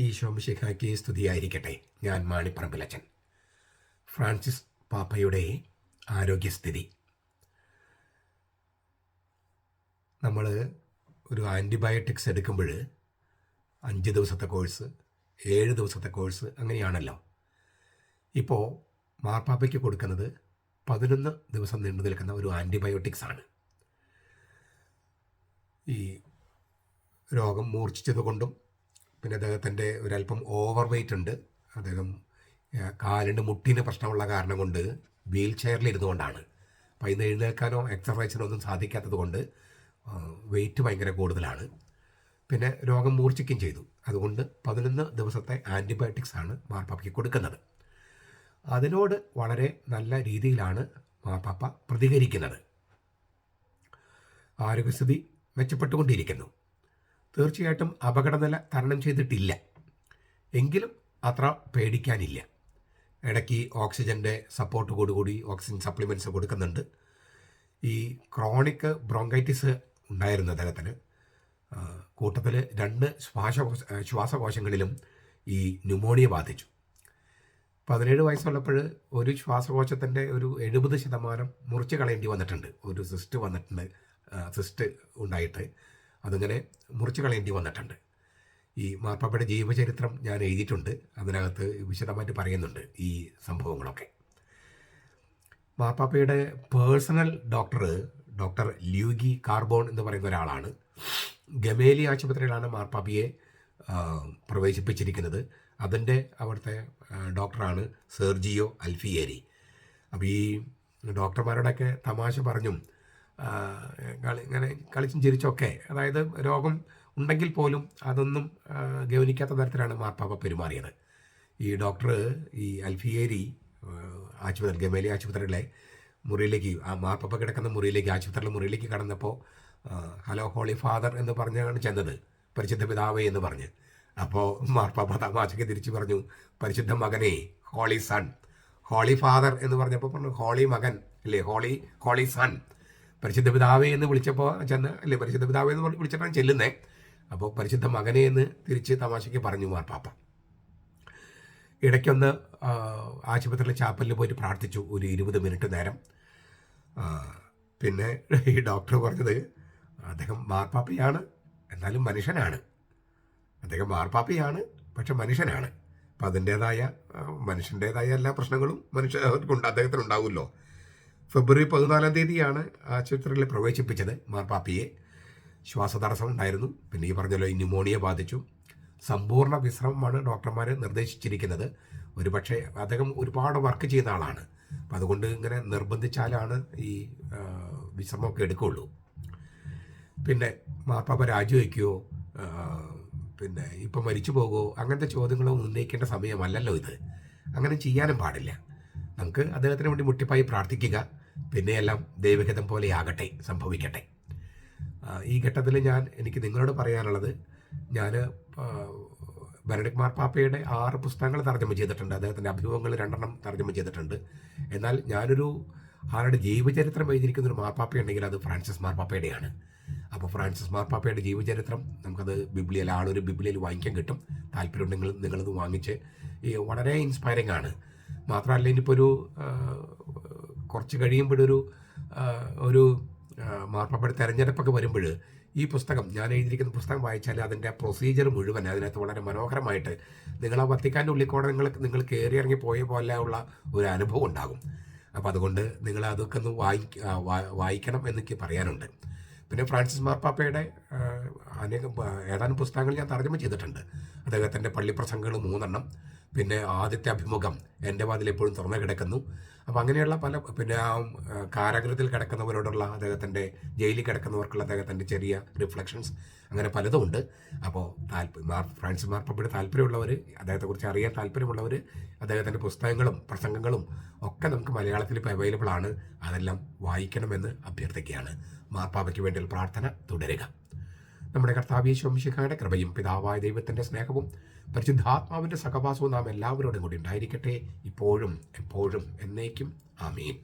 ഈശോ മിശിഹായ്ക്ക് സ്തുതിയായിരിക്കട്ടെ. ഞാൻ മാണിപ്പറമ്പിലച്ചൻ. ഫ്രാൻസിസ് പാപ്പയുടെ ആരോഗ്യസ്ഥിതി. നമ്മൾ ഒരു ആൻറ്റിബയോട്ടിക്സ് എടുക്കുമ്പോൾ 5 ദിവസത്തെ കോഴ്സ്, 7 ദിവസത്തെ കോഴ്സ് അങ്ങനെയാണല്ലോ. ഇപ്പോൾ മാർപ്പാപ്പയ്ക്ക് കൊടുക്കുന്നത് 11 ദിവസം നീണ്ടു നിൽക്കുന്ന ഒരു ആൻറ്റിബയോട്ടിക്സ് ആണ്. ഈ രോഗം മൂർച്ഛിച്ചതുകൊണ്ടും പിന്നെ അദ്ദേഹത്തിൻ്റെ ഒരല്പം ഓവർ വെയ്റ്റ് ഉണ്ട്. അദ്ദേഹം കാലിൻ്റെ മുട്ടിന് പ്രശ്നമുള്ള കാരണം കൊണ്ട് വീൽ ചെയറിലിരുന്നു കൊണ്ടാണ്. അപ്പോൾ ഇന്ന് എഴുന്നേൽക്കാനോ എക്സർസൈസിനോ ഒന്നും സാധിക്കാത്തത് കൊണ്ട് വെയ്റ്റ് ഭയങ്കര കൂടുതലാണ്. പിന്നെ രോഗം മൂർച്ഛിക്കുകയും ചെയ്തു. അതുകൊണ്ട് 11 ദിവസത്തെ ആൻറ്റിബയോട്ടിക്സ് ആണ് മാർപ്പാപ്പയ്ക്ക് കൊടുക്കുന്നത്. അതിനോട് വളരെ നല്ല രീതിയിലാണ് മാർപ്പാപ്പ പ്രതികരിക്കുന്നത്. ആരോഗ്യസ്ഥിതി മെച്ചപ്പെട്ടുകൊണ്ടിരിക്കുന്നു. തീർച്ചയായിട്ടും അപകടനില തരണം ചെയ്തിട്ടില്ല, എങ്കിലും അത്ര പേടിക്കാനില്ല. ഇടയ്ക്ക് ഓക്സിജൻ്റെ സപ്പോർട്ടോടുകൂടി ഓക്സിജൻ സപ്ലിമെൻറ്റ്സ് കൊടുക്കുന്നുണ്ട്. ഈ ക്രോണിക് ബ്രോങ്കൈറ്റിസ് ഉണ്ടായിരുന്നു അദ്ദേഹത്തിന്. കൂട്ടത്തിൽ 2 ശ്വാസകോശങ്ങളിലും ഈ ന്യൂമോണിയ ബാധിച്ചു. 17 വയസ്സുള്ളപ്പോൾ ഒരു ശ്വാസകോശത്തിൻ്റെ ഒരു 70% മുറിച്ച് കളയേണ്ടി വന്നിട്ടുണ്ട്. ഒരു സിസ്റ്റ് ഉണ്ടായിട്ട് അതിങ്ങനെ മുറിച്ച് കളയേണ്ടി വന്നിട്ടുണ്ട്. ഈ മാർപ്പാപ്പയുടെ ജീവചരിത്രം ഞാൻ എഴുതിയിട്ടുണ്ട്. അതിനകത്ത് വിശദമായിട്ട് പറയുന്നുണ്ട് ഈ സംഭവങ്ങളൊക്കെ. മാർപ്പാപ്പയുടെ പേഴ്സണൽ ഡോക്ടർ ല്യൂഗി കാർബോൺ എന്ന് പറയുന്ന ഒരാളാണ്. ഗമേലി ആശുപത്രിയിലാണ് മാർപ്പാപ്പയെ പ്രവേശിപ്പിച്ചിരിക്കുന്നത്. അതിൻ്റെ അവിടുത്തെ ഡോക്ടറാണ് സെർജിയോ അൽഫിയേരി. അപ്പോൾ ഈ ഡോക്ടർമാരോടൊക്കെ തമാശ പറഞ്ഞും ഇങ്ങനെ കളിച്ചും ചിരിച്ചൊക്കെ, അതായത് രോഗം ഉണ്ടെങ്കിൽ പോലും അതൊന്നും ഗൗനിക്കാത്ത തരത്തിലാണ് മാർപ്പാപ്പ പെരുമാറിയത്. ഈ ഡോക്ടർ ഈ അൽഫിയേരി ഗമേലി ആശുപത്രിയിലെ മുറിയിലേക്ക്, ആ മാർപ്പാപ്പ കിടക്കുന്ന മുറിയിലേക്ക്, ആശുപത്രിയിലെ മുറിയിലേക്ക് കടന്നപ്പോൾ ഹലോ ഹോളി ഫാദർ എന്ന് പറഞ്ഞാണ് ചെന്നത്, പരിശുദ്ധ പിതാവേ എന്ന് പറഞ്ഞ്. അപ്പോൾ മാർപ്പാപ്പ തമാശയ്ക്ക് തിരിച്ചു പറഞ്ഞു, പരിശുദ്ധ മകനെ, ഹോളി സൺ. ഹോളി ഫാദർ എന്ന് പറഞ്ഞപ്പോൾ പറഞ്ഞു ഹോളി മകൻ അല്ലേ, ഹോളി സൺ. പരിശുദ്ധ പിതാവേ എന്ന് വിളിച്ചപ്പോൾ ചെന്ന് അല്ലേ, പരിശുദ്ധ പിതാവേ എന്ന് വിളിച്ചിട്ടാണ് ചെല്ലുന്നത്. അപ്പോൾ പരിശുദ്ധ മകനെ എന്ന് തിരിച്ച് തമാശയ്ക്ക് പറഞ്ഞു മാർപ്പാപ്പ. ഇടയ്ക്കൊന്ന് ആശുപത്രിയിലെ ചാപ്പലിൽ പോയിട്ട് പ്രാർത്ഥിച്ചു ഒരു 20 മിനിറ്റ് നേരം. പിന്നെ ഈ ഡോക്ടർ പറഞ്ഞത്, അദ്ദേഹം മാർപ്പാപ്പയാണ്, എന്നാലും മനുഷ്യനാണ്. അദ്ദേഹം മാർപ്പാപ്പയാണ്, പക്ഷെ മനുഷ്യനാണ്. അപ്പം അതിൻ്റേതായ മനുഷ്യൻ്റേതായ എല്ലാ പ്രശ്നങ്ങളും മനുഷ്യർക്കുണ്ട്, അദ്ദേഹത്തിനുണ്ടാവുമല്ലോ. ഫെബ്രുവരി 14 തീയതിയാണ് ആശുപത്രിയിൽ പ്രവേശിപ്പിച്ചത് മാർപ്പാപ്പയെ. ശ്വാസതടസ്സം ഉണ്ടായിരുന്നു. പിന്നെ ഈ പറഞ്ഞല്ലോ, ഈ ന്യൂമോണിയ ബാധിച്ചു. സമ്പൂർണ്ണ വിശ്രമമാണ് ഡോക്ടർമാർ നിർദ്ദേശിച്ചിരിക്കുന്നത്. ഒരുപക്ഷെ അദ്ദേഹം ഒരുപാട് വർക്ക് ചെയ്യുന്ന ആളാണ്. അപ്പം അതുകൊണ്ട് ഇങ്ങനെ നിർബന്ധിച്ചാലാണ് ഈ വിശ്രമമൊക്കെ എടുക്കുകയുള്ളൂ. പിന്നെ മാർപ്പാപ്പ രാജിവെക്കുകയോ പിന്നെ ഇപ്പം മരിച്ചു പോകുമോ അങ്ങനത്തെ ചോദ്യങ്ങളോ ഉന്നയിക്കേണ്ട സമയമല്ലല്ലോ ഇത്. അങ്ങനെ ചെയ്യാനും പാടില്ല. നമുക്ക് അദ്ദേഹത്തിന് വേണ്ടി മുട്ടിപ്പായി പ്രാർത്ഥിക്കുക. പിന്നെയെല്ലാം ദൈവഹിതം പോലെ ആകട്ടെ, സംഭവിക്കട്ടെ. ഈ ഘട്ടത്തിൽ എനിക്ക് നിങ്ങളോട് പറയാനുള്ളത്, ഞാൻ ബെനഡിക്ട് മാർപ്പാപ്പയുടെ 6 പുസ്തകങ്ങൾ തർജ്ജമ ചെയ്തിട്ടുണ്ട്. അദ്ദേഹത്തിൻ്റെ അഭിമുഖങ്ങൾ 2 തർജ്ജമ ചെയ്തിട്ടുണ്ട്. എന്നാൽ ഞാനൊരു ആരുടെ ജീവചരിത്രം എഴുതിയിരിക്കുന്ന ഒരു മാർപ്പാപ്പയുണ്ടെങ്കിൽ അത് ഫ്രാൻസിസ് മാർപ്പാപ്പയുടെയാണ്. അപ്പോൾ ഫ്രാൻസിസ് മാർപ്പാപ്പയുടെ ജീവചരിത്രം നമുക്കത് ആളൊരു ബിബ്ലിയയിൽ വാങ്ങിക്കാൻ കിട്ടും. താല്പര്യമുണ്ടെങ്കിൽ നിങ്ങളത് വാങ്ങിച്ച്, വളരെ ഇൻസ്പയറിംഗ് ആണ്. മാത്രമല്ല, ഇനിയിപ്പോൾ കുറച്ച് കഴിയുമ്പോഴൊരു മാർപ്പാപ്പയുടെ തെരഞ്ഞെടുപ്പൊക്കെ വരുമ്പോൾ ഈ പുസ്തകം, ഞാൻ എഴുതിയിരിക്കുന്ന പുസ്തകം വായിച്ചാൽ അതിൻ്റെ പ്രൊസീജിയർ മുഴുവൻ അതിനകത്ത് വളരെ മനോഹരമായിട്ട്, നിങ്ങൾ ആ വത്തിക്കാൻ്റെ ഉള്ളിക്കൂടെ നിങ്ങൾ കയറി ഇറങ്ങി പോയ പോലെയുള്ള ഒരു അനുഭവം ഉണ്ടാകും. അപ്പോൾ അതുകൊണ്ട് നിങ്ങൾ അതൊക്കെ ഒന്ന് വായിക്കണം എന്നൊക്കെ പറയാനുണ്ട്. പിന്നെ ഫ്രാൻസിസ് മാർപ്പാപ്പയുടെ ഏതാനും പുസ്തകങ്ങൾ ഞാൻ തർജ്ജമ ചെയ്തിട്ടുണ്ട്. അദ്ദേഹത്തിൻ്റെ പള്ളിപ്രസംഗങ്ങൾ 3 പിന്നെ ആദ്യത്തെ അഭിമുഖം, എൻ്റെ വാതിൽ എപ്പോഴും തുറന്നു കിടക്കുന്നു. അപ്പോൾ അങ്ങനെയുള്ള പിന്നെ കാരാഗ്രഹത്തിൽ കിടക്കുന്നവരോടുള്ള അദ്ദേഹത്തിൻ്റെ, ജയിലിൽ കിടക്കുന്നവർക്കുള്ള അദ്ദേഹത്തിൻ്റെ ചെറിയ റിഫ്ലക്ഷൻസ്, അങ്ങനെ പലതും ഉണ്ട്. അപ്പോൾ ഫ്രാൻസിസ് മാർപ്പാപ്പയുടെ താല്പര്യമുള്ളവർ, അദ്ദേഹത്തെക്കുറിച്ച് അറിയാൻ താല്പര്യമുള്ളവർ, അദ്ദേഹത്തിൻ്റെ പുസ്തകങ്ങളും പ്രസംഗങ്ങളും ഒക്കെ നമുക്ക് മലയാളത്തിൽ ഇപ്പോൾ അവൈലബിൾ ആണ്. അതെല്ലാം വായിക്കണമെന്ന് അഭ്യർത്ഥിക്കുകയാണ്. മാർപ്പാപ്പയ്ക്ക് വേണ്ടിയുള്ള പ്രാർത്ഥന തുടരുക. നമ്മുടെ കർത്താവ് യേശു മിശിഹായുടെ കൃപയും പിതാവായ ദൈവത്തിൻ്റെ സ്നേഹവും പരിശുദ്ധാത്മാവിൻ്റെ സഹവാസവും നാം എല്ലാവരോടും കൂടി ഉണ്ടായിരിക്കട്ടെ, ഇപ്പോഴും എപ്പോഴും എന്നേക്കും. ആമേൻ.